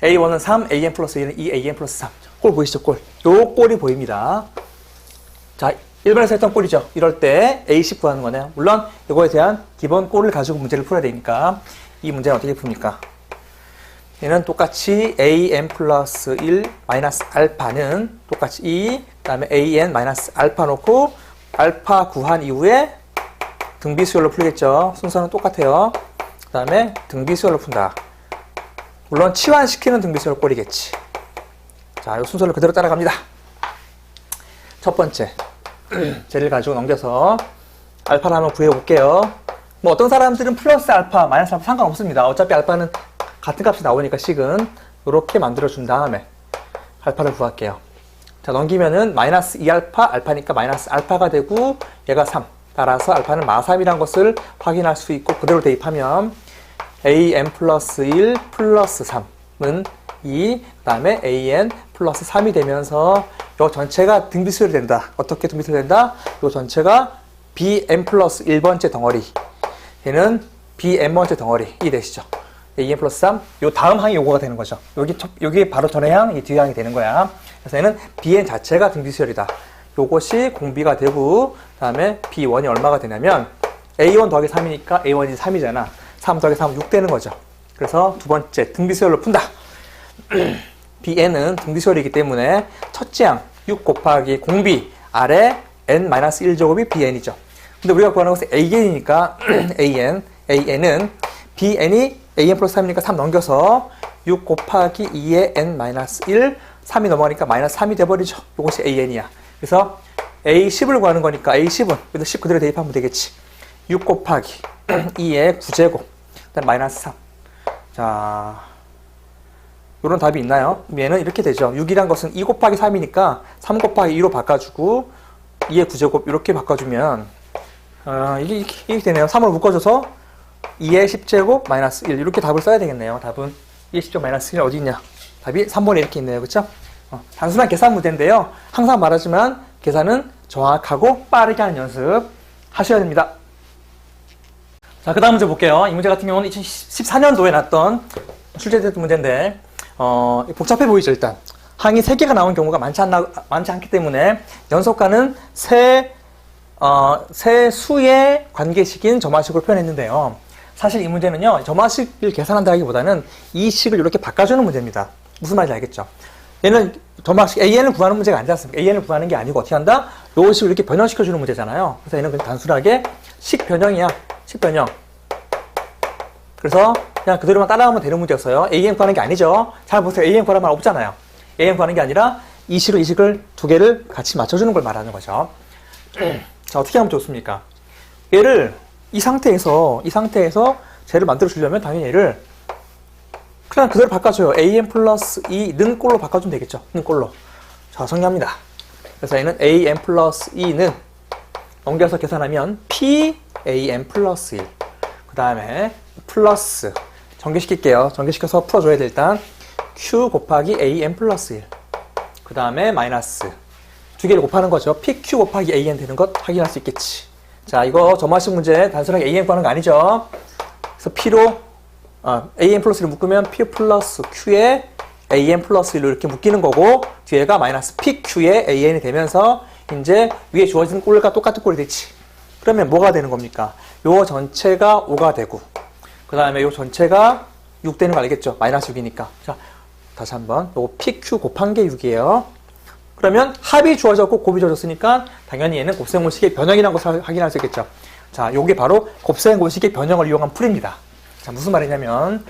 A1은 3, AN 플러스 1은 2, AN 플러스 3. 꼴 보이시죠? 꼴. 요 꼴이 보입니다. 자, 1번에서 했던 꼴이죠. 이럴 때 A10 구하는 거네요. 물론 이거에 대한 기본 꼴을 가지고 문제를 풀어야 되니까 이 문제는 어떻게 풉니까? 얘는 똑같이 AN 플러스 1 마이너스 알파는 똑같이 2, 그 다음에 AN 마이너스 알파 놓고 알파 구한 이후에 등비수열로 풀겠죠. 순서는 똑같아요. 그 다음에 등비수열로 푼다. 물론 치환시키는 등비수열 꼴이겠지. 자, 이 순서를 그대로 따라갑니다. 첫 번째, 쟤를 가지고 넘겨서 알파를 한번 구해볼게요. 뭐 어떤 사람들은 플러스 알파, 마이너스 알파 상관없습니다. 어차피 알파는 같은 값이 나오니까 식은 이렇게 만들어준 다음에 알파를 구할게요. 자, 넘기면은 마이너스 2알파, 알파니까 마이너스 알파가 되고 얘가 3. 따라서 알파는 마3이라는 것을 확인할 수 있고 그대로 대입하면 AN 플러스 1 플러스 3은 2, 그 다음에 AN 플러스 3이 되면서 이 전체가 등비수열이 된다. 어떻게 등비수열이 된다? 이 전체가 BN 플러스 1번째 덩어리. 얘는 BN번째 덩어리. 이 되시죠. AN 플러스 3. 요 다음 항이 요거가 되는 거죠. 여기 바로 전의 항, 이 뒤에 항이 되는 거야. 그래서 얘는 BN 자체가 등비수열이다. 요것이 공비가 되고, 그 다음에 B1이 얼마가 되냐면, A1 더하기 3이니까 A1이 3이잖아. 3 더하기 3은 6 되는 거죠. 그래서 두 번째, 등비수열로 푼다. BN은 등비수열이기 때문에 첫째 항, 6 곱하기 공비, 아래 N-1제곱이 BN이죠. 근데 우리가 구하는 것은 AN이니까, AN은 BN이 AN 플러스 3이니까 3 넘겨서 6 곱하기 2의 N-1, 3이 넘어가니까 마이너스 3이 돼버리죠. 이것이 AN이야. 그래서 A10을 구하는 거니까 A10은 여기다 10 그대로 대입하면 되겠지. 6 곱하기 2의 9제곱 그다음 마이너스 3. 자, 이런 답이 있나요? 얘는 이렇게 되죠. 6이란 것은 2 곱하기 3이니까 3 곱하기 2로 바꿔주고 2의 9제곱 이렇게 바꿔주면 이게 되네요. 3을 묶어줘서 2의 10제곱 마이너스 1 이렇게 답을 써야 되겠네요. 답은 2의 10제곱 마이너스 1 어디 있냐? 답이 3번에 이렇게 있네요. 그렇죠? 단순한 계산 문제인데요. 항상 말하지만 계산은 정확하고 빠르게 하는 연습 하셔야 됩니다. 자, 그 다음 문제 볼게요. 이 문제 같은 경우는 2014년도에 났던 출제됐던 문제인데 복잡해 보이죠. 일단 항이 3개가 나온 경우가 많지 않기 때문에 연속가는 세 수의 관계식인 점화식으로 표현했는데요. 사실 이 문제는요, 점화식을 계산한다기보다는 이 식을 이렇게 바꿔주는 문제입니다. 무슨 말인지 알겠죠? 얘는 점화식 AN을 구하는 문제가 아니지 않습니까? AN을 구하는 게 아니고 어떻게 한다? 요 식을 이렇게 변형시켜주는 문제잖아요. 그래서 얘는 그냥 단순하게 식 변형이야. 식 변형. 그래서 그냥 그대로만 따라가면 되는 문제였어요. AN 구하는 게 아니죠. 잘 보세요. AN 구하는 말 없잖아요. AN 구하는 게 아니라 이 식을 이 식을 두 개를 같이 맞춰주는 걸 말하는 거죠. 자, 어떻게 하면 좋습니까? 얘를 이 상태에서 쟤를 만들어 주려면 당연히 얘를 그냥 그대로 바꿔줘요. AN 플러스 2는 꼴로 바꿔주면 되겠죠. 는 꼴로. 자, 정리합니다. 그래서 얘는 AN 플러스 2는 넘겨서 계산하면 PAN 플러스 1. 그 다음에 플러스 전개시킬게요. 전개시켜서 풀어줘야 돼. 일단 Q 곱하기 AN 플러스 1. 그 다음에 마이너스 두 개를 곱하는 거죠. PQ 곱하기 AN 되는 것 확인할 수 있겠지. 자, 이거 점화식 문제 단순하게 AN 구하는 거 아니죠? 그래서 P로 AN 플러스 1을 묶으면 P 플러스 Q에 AN 플러스 1로 이렇게 묶이는 거고 뒤에가 마이너스 PQ에 AN이 되면서 이제 위에 주어진 꼴과 똑같은 꼴이 되지. 그러면 뭐가 되는 겁니까? 요 전체가 5가 되고 그 다음에 요 전체가 6 되는 거 알겠죠? 마이너스 6이니까. 자, 다시 한번 요 PQ 곱한 게 6이에요. 그러면 합이 주어졌고 곱이 주어졌으니까 당연히 얘는 곱셈공식의 변형이라는 것을 확인할 수 있겠죠. 자, 요게 바로 곱셈공식의 변형을 이용한 풀입니다. 자, 무슨 말이냐면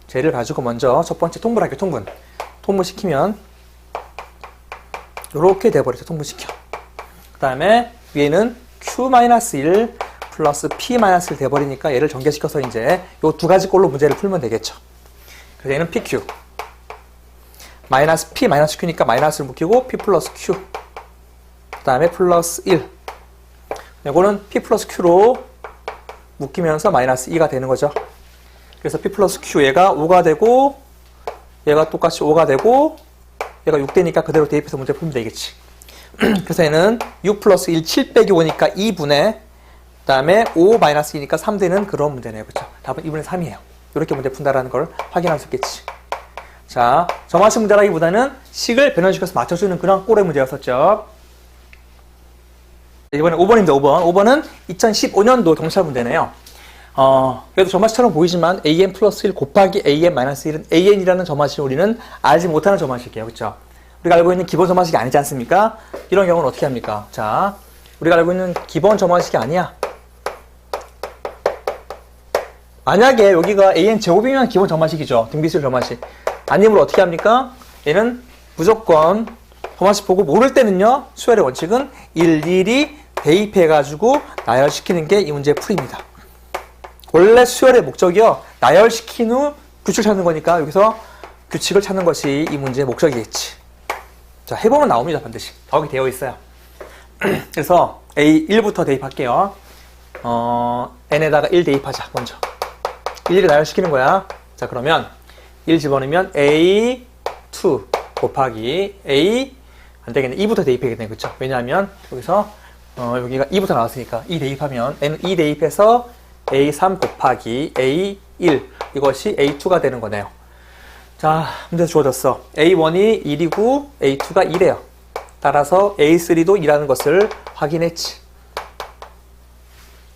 쟤를 가지고 먼저 첫 번째 통분할게요. 통분시키면 요렇게 돼버리죠. 통분시켜. 그 다음에 위에는 Q-1 플러스 P-1 돼버리니까 얘를 전개시켜서 이제 요 두 가지 꼴로 문제를 풀면 되겠죠. 그래서 얘는 PQ 마이너스 P 마이너스 Q니까 마이너스를 묶이고 P 플러스 Q 그 다음에 플러스 1 이거는 P 플러스 Q로 묶이면서 마이너스 2가 되는 거죠. 그래서 P 플러스 Q 얘가 5가 되고 얘가 똑같이 5가 되고 얘가 6 되니까 그대로 대입해서 문제 풀면 되겠지. 그래서 얘는 6 플러스 1 7 빼기 5니까 2분의 그 다음에 5 마이너스 2니까 3 되는 그런 문제네요. 그렇죠? 답은 2분의 3이에요. 이렇게 문제 푼다라는 걸 확인할 수 있겠지. 자, 점화식 문제라기보다는 식을 변형시켜서 맞춰주는 그런 꼴의 문제였었죠. 이번에 5번입니다. 5번. 5번은 2015년도 동시할 문제네요. 그래도 점화식처럼 보이지만 AN 플러스 1 곱하기 AN 마이너스 1은 AN이라는 점화식을 우리는 알지 못하는 점화식이에요. 그렇죠? 우리가 알고 있는 기본 점화식이 아니지 않습니까? 이런 경우는 어떻게 합니까? 자, 우리가 알고 있는 기본 점화식이 아니야. 만약에 여기가 AN 제곱이면 기본 점화식이죠. 등비수열 점화식. 아니면 어떻게 합니까? 얘는 무조건 점화식 보고 모를 때는요. 수열의 원칙은 일일이 대입해가지고 나열시키는 게 이 문제의 풀입니다. 원래 수열의 목적이요. 나열시킨 후 규칙을 찾는 거니까 여기서 규칙을 찾는 것이 이 문제의 목적이겠지. 자, 해보면 나옵니다. 반드시. 거기 되어 있어요. 그래서 A1부터 대입할게요. n에다가 1 대입하자. 먼저. 일일이 나열시키는 거야. 자, 그러면 1 집어넣으면 A2 곱하기 A 안 되겠네. 2부터 대입해야겠네. 그쵸? 왜냐하면 여기서 여기가 2부터 나왔으니까 2 대입하면 N은 2 대입해서 A3 곱하기 A1 이것이 A2가 되는 거네요. 자, 문제 주어졌어. A1이 1이고 A2가 1이에요. 따라서 A3도 2라는 것을 확인했지.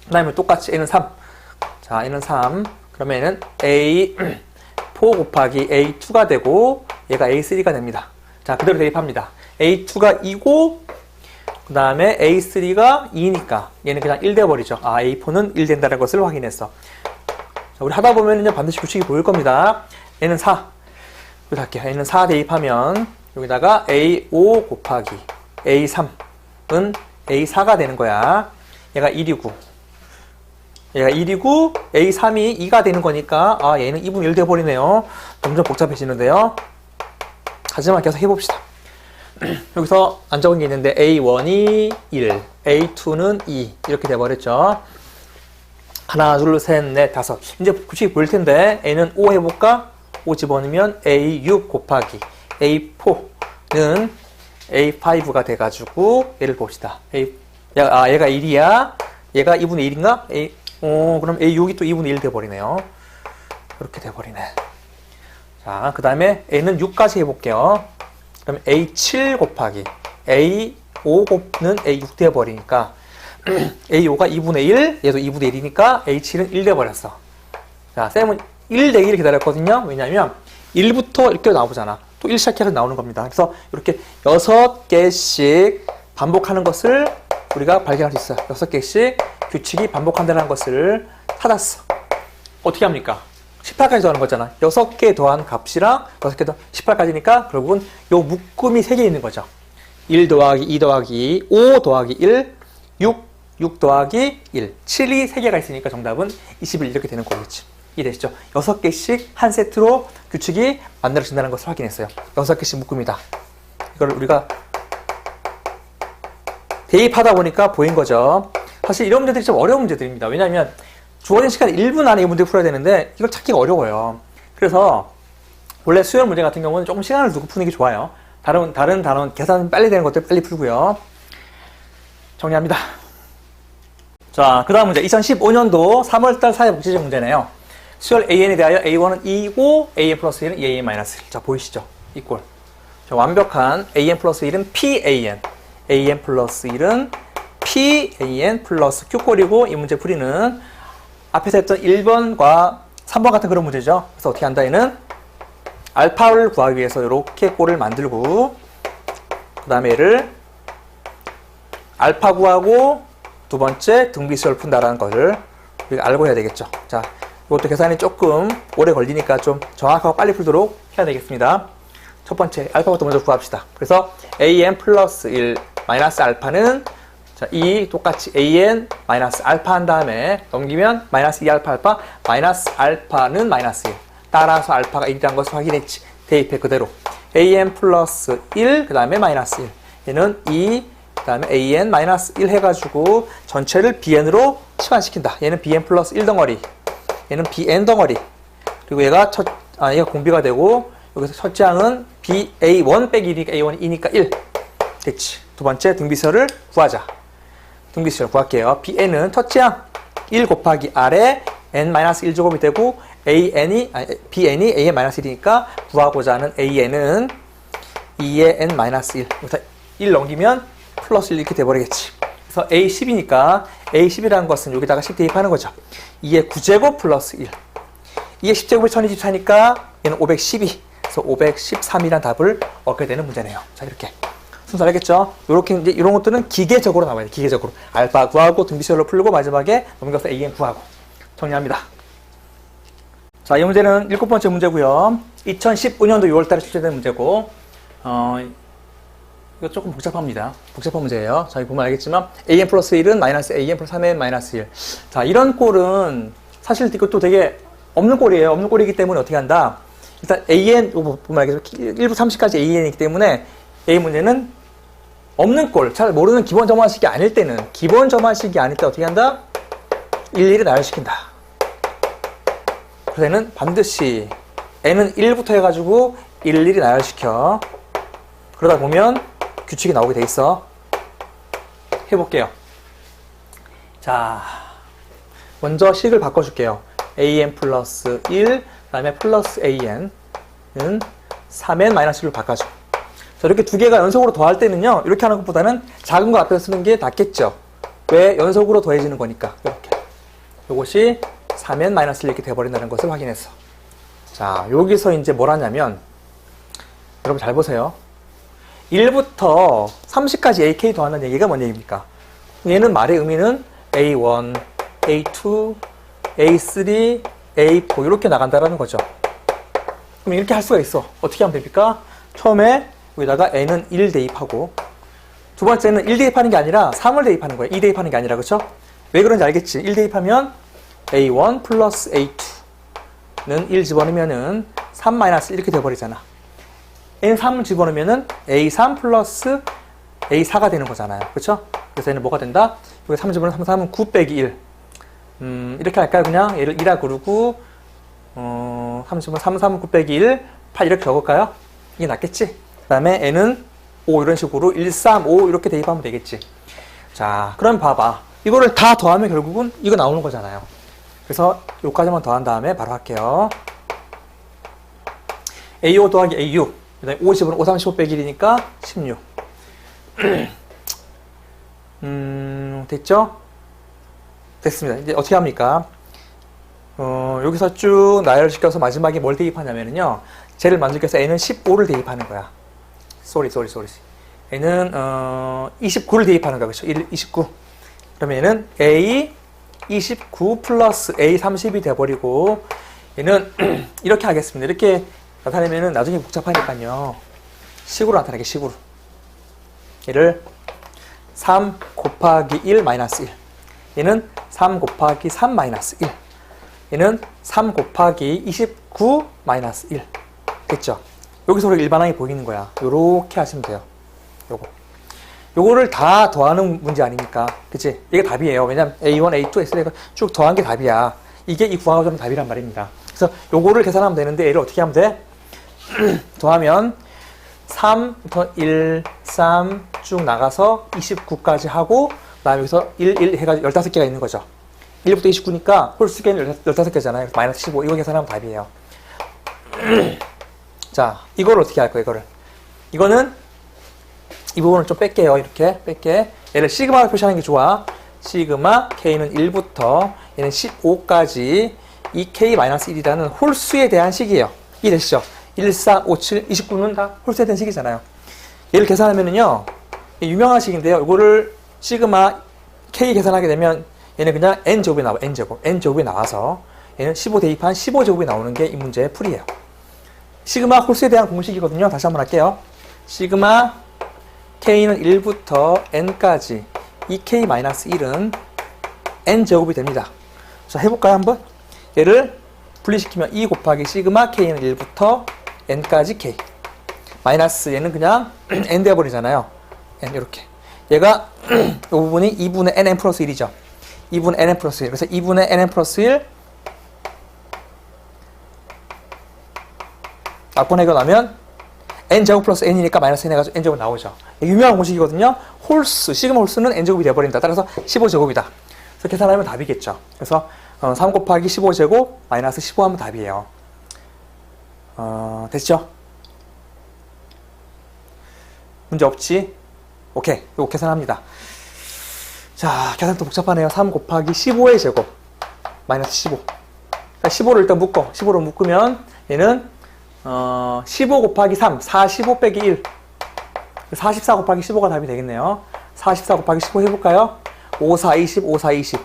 그 다음에 똑같이 N은 3. 자, N은 3. 그러면 N은 A4 곱하기 A2가 되고 얘가 A3가 됩니다. 자, 그대로 대입합니다. A2가 2고 그 다음에 A3가 2니까 얘는 그냥 1 돼버리죠. 아, A4는 1 된다는 것을 확인했어. 자, 우리 하다 보면 반드시 규칙이 보일 겁니다. 얘는 4. 여기다 할게요. 얘는 4 대입하면 여기다가 A5 곱하기 A3은 A4가 되는 거야. 얘가 1이고 얘가 1이고 A3이 2가 되는 거니까 아, 얘는 2분의 1 돼버리네요. 점점 복잡해지는데요. 하지만 계속 해봅시다. 여기서 안 적은 게 있는데 A1이 1, A2는 2 이렇게 돼버렸죠. 하나, 둘, 셋, 넷, 다섯. 이제 규칙이 보일 텐데 A는 5 해볼까? 5 집어넣으면 A6 곱하기 A4는 A5가 돼가지고 얘를 봅시다. 얘가 1이야. 얘가 2분의 1인가? 그럼 A6이 또 2분의 1 돼버리네요. 이렇게 돼버리네. 자, 그 다음에 A는 6까지 해볼게요. 그럼 A7 곱하기 A5 곱는 A6 돼버리니까 A5가 2분의 1, 얘도 2분의 1이니까 A7은 1 돼버렸어. 자, 쌤은 1 되기를 기다렸거든요. 왜냐면 1부터 이렇게 나오잖아. 또 1 시작해서 나오는 겁니다. 그래서 이렇게 6개씩 반복하는 것을 우리가 발견할 수 있어요. 6개씩 규칙이 반복한다는 것을 찾았어. 어떻게 합니까? 18까지 더하는 거잖아. 6개 더한 값이랑 6개 더 18까지니까 결국은 요 묶음이 3개 있는 거죠. 1 더하기 2 더하기 5 더하기 1, 6 더하기 1, 7이 3개가 있으니까 정답은 21 이렇게 되는 거겠지. 이해되시죠? 6개씩 한 세트로 규칙이 만들어진다는 것을 확인했어요. 6개씩 묶음이다. 이걸 우리가 대입하다 보니까 보인 거죠. 사실 이런 문제들이 좀 어려운 문제들입니다. 왜냐하면 주어진 시간 1분 안에 이 문제 풀어야 되는데 이걸 찾기가 어려워요. 그래서 원래 수열 문제 같은 경우는 조금 시간을 두고 푸는 게 좋아요. 다른 단원 계산 빨리 되는 것들 빨리 풀고요. 정리합니다. 자, 그 다음 문제. 2015년도 3월달 사회복지제 문제네요. 수열 AN에 대하여 A1은 2고 AN 플러스 1은 EAN 마이너스 1. 자, 보이시죠? 이 꼴. 자, 완벽한 AN 플러스 1은 PAN. AN 플러스 1은 PAN 플러스 Q꼴이고 이 문제 풀이는 앞에서 했던 1번과 3번 같은 그런 문제죠. 그래서 어떻게 한다? 얘는 알파를 구하기 위해서 이렇게 꼴을 만들고 그 다음에 얘를 알파 구하고 두 번째 등비수열 푼다라는 것을 우리가 알고 해야 되겠죠. 자, 이것도 계산이 조금 오래 걸리니까 좀 정확하고 빨리 풀도록 해야 되겠습니다. 첫 번째, 알파부터 먼저 구합시다. 그래서 AN 플러스 1 마이너스 알파는 자, 이 똑같이 AN 마이너스 알파 한 다음에 넘기면 마이너스 2알파 알파 마이너스 알파는 마이너스 1. 따라서 알파가 1이라는 것을 확인했지. 대입해 그대로. AN 플러스 1, 그 다음에 마이너스 1. 얘는 2, 그 다음에 AN 마이너스 1 해가지고 전체를 BN으로 치환시킨다. 얘는 BN 플러스 1 덩어리. 얘는 BN 덩어리. 그리고 얘가 얘가 공비가 되고 여기서 첫째 항은 BA1 빼기 1이니까 A1이 2니까 1. 됐지. 두 번째 등비수열을 구하자. 등비수열 구할게요. BN은 첫째 항 1 곱하기 R에 N-1제곱이 되고 BN이 AN-1이니까 구하고자 하는 AN은 2의 N-1 여기서 1 넘기면 플러스 1 이렇게 돼버리겠지. 그래서 A10이니까 A10이라는 것은 여기다가 10 대입하는 거죠. 2의 9제곱 플러스 1 2의 10제곱이 1024니까 얘는 512 그래서 513이라는 답을 얻게 되는 문제네요. 자, 이렇게 순서 알겠죠? 이렇게 이제 이런 것들은 기계적으로 나와야 돼. 기계적으로 알파 구하고 등비수열로 풀고 마지막에 넘겨서 AN 구하고 정리합니다. 자, 이 문제는 7번째 문제고요. 2015년도 6월달에 출제된 문제고 이거 조금 복잡합니다. 복잡한 문제예요. 자, 보면 알겠지만 AN 플러스 1은 마이너스 AN 플러스 3N 마이너스 1. 자, 이런 꼴은 사실 이것도 되게 없는 꼴이에요. 없는 꼴이기 때문에 어떻게 한다? 일단 AN, 이거 보면 알겠지만 1부 30까지 AN이기 때문에 A 문제는 없는 꼴, 잘 모르는 기본 점화식이 아닐 때는 기본 점화식이 아닐 때 어떻게 한다? 일일이 나열시킨다. 그래서 얘는 반드시 N은 1부터 해가지고 일일이 나열시켜. 그러다 보면 규칙이 나오게 돼 있어. 해볼게요. 자, 먼저 식을 바꿔줄게요. AN 플러스 1, 그 다음에 플러스 AN은 3N 마이너스 1로 바꿔줘. 자, 이렇게 두 개가 연속으로 더할 때는요, 이렇게 하는 것보다는 작은 거 앞에서 쓰는 게 낫겠죠. 왜? 연속으로 더해지는 거니까. 이렇게. 요것이 3N 마이너스 1 이렇게 돼버린다는 것을 확인했어. 자, 여기서 이제 뭘 하냐면, 여러분 잘 보세요. 1부터 30까지 AK 더하는 얘기가 뭔 얘기입니까? 얘는 말의 의미는 A1, A2, A3, A4 이렇게 나간다라는 거죠. 그럼 이렇게 할 수가 있어. 어떻게 하면 됩니까? 처음에 여기다가 N은 1 대입하고 두 번째는 1 대입하는 게 아니라 3을 대입하는 거예요. 2 대입하는 게 아니라. 그렇죠? 왜 그런지 알겠지? 1 대입하면 A1 플러스 A2는 1 집어넣으면은 3 마이너스 이렇게 돼버리잖아. N3을 집어넣으면은 A3 플러스 A4가 되는 거잖아요. 그렇죠? 그래서 얘는 뭐가 된다? 여기 3 집어넣으면 3은 9 빼기 1. 이렇게 할까요? 그냥 얘를 2라 그러고 3 집어넣으면 3, 3, 9 빼기 1, 8 이렇게 적을까요? 이게 낫겠지? 그 다음에 N은 5 이런 식으로 1, 3, 5 이렇게 대입하면 되겠지. 자, 그럼 봐봐. 이거를 다 더하면 결국은 이거 나오는 거잖아요. 그래서 요까지만 더한 다음에 바로 할게요. A5 더하기 A6. 그 다음에 50은 5, 35 빼기 1이니까 16. 됐죠? 됐습니다. 이제 어떻게 합니까? 여기서 쭉 나열시켜서 마지막에 뭘 대입하냐면요. 쟤를 만들기 위해서 N은 15를 대입하는 거야. 쏘리. N은 29를 대입하는 거야. 그렇죠? 29. 그러면 얘는 A 29 플러스 A 30이 돼버리고 얘는 이렇게 하겠습니다. 이렇게 나타내면은 나중에 복잡하니까요. 식으로 나타내게, 식으로. 얘를 3 곱하기 1 마이너스 1. 얘는 3 곱하기 3 마이너스 1. 얘는 3 곱하기 29 마이너스 1. 됐죠? 여기서 우리가 일반항이 보이는 거야. 요렇게 하시면 돼요. 요거를 다 더하는 문제 아닙니까? 그치? 이게 답이에요. 왜냐면 A1, A2, X가 쭉 더한 게 답이야. 이게 이 구하고자 하는 답이란 말입니다. 그래서 요거를 계산하면 되는데 얘를 어떻게 하면 돼? 더하면 3부터 1, 3 쭉 나가서 29까지 하고 그 다음에 여기서 1 해가지고 15개가 있는 거죠. 1부터 29니까 홀수 개는 15개잖아요. 마이너스 15. 이거 계산하면 답이에요. 자, 이걸 어떻게 할 거예요, 이거를. 이거는, 이 부분을 좀 뺄게요. 이렇게, 뺄게. 얘를 시그마로 표시하는 게 좋아. 시그마, K는 1부터, 얘는 15까지, 이 K-1이라는 홀수에 대한 식이에요. 이해되시죠? 1, 4, 5, 7, 29는 다 홀수에 대한 식이잖아요. 얘를 계산하면은요, 유명한 식인데요. 이거를 시그마 K 계산하게 되면 얘는 그냥 N제곱이 나와, N제곱이 나와서 얘는 15 대입한 15제곱이 나오는 게 이 문제의 풀이에요. 시그마 홀수에 대한 공식이거든요. 다시 한번 할게요. 시그마 K는 1부터 N까지 이 K-1은 N제곱이 됩니다. 자, 해볼까요, 한번? 얘를 분리시키면 2 곱하기 시그마 K는 1부터 N까지 K. 마이너스 얘는 그냥 N 되어버리잖아요. N, 이렇게. 얘가, 이 부분이 2분의 NN 플러스 1이죠. 2분의 NN 플러스 1. 그래서 2분의 NN 플러스 1. 막분해가 나면 N제곱 플러스 N이니까 마이너스 N 해가지고 N제곱 나오죠. 유명한 공식이거든요. 홀수, 시그마 홀수는 N제곱이 되어버린다. 따라서 15제곱이다. 그래서 계산하면 답이겠죠. 그래서 3 곱하기 15제곱 마이너스 15 하면 답이에요. 됐죠? 문제 없지? 오케이. 이거 계산합니다. 자, 계산 또 복잡하네요. 3 곱하기 15의 제곱 마이너스 15. 15를 일단 묶어. 15로 묶으면 얘는 15 곱하기 3, 45 빼기 1. 44 곱하기 15가 답이 되겠네요. 44 곱하기 15 해볼까요? 5, 4, 20, 5, 4, 20.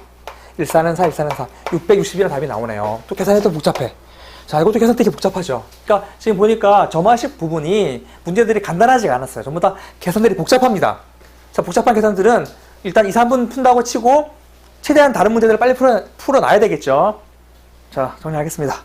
1, 4는 4, 1, 4는 4. 660이라는 답이 나오네요. 또 계산해도 복잡해. 자, 이것도 계산 되게 복잡하죠. 그러니까 지금 보니까 점화식 부분이 문제들이 간단하지가 않았어요. 전부 다 계산들이 복잡합니다. 자, 복잡한 계산들은 일단 2, 3분 푼다고 치고 최대한 다른 문제들을 빨리 풀어놔야 되겠죠. 자, 정리하겠습니다.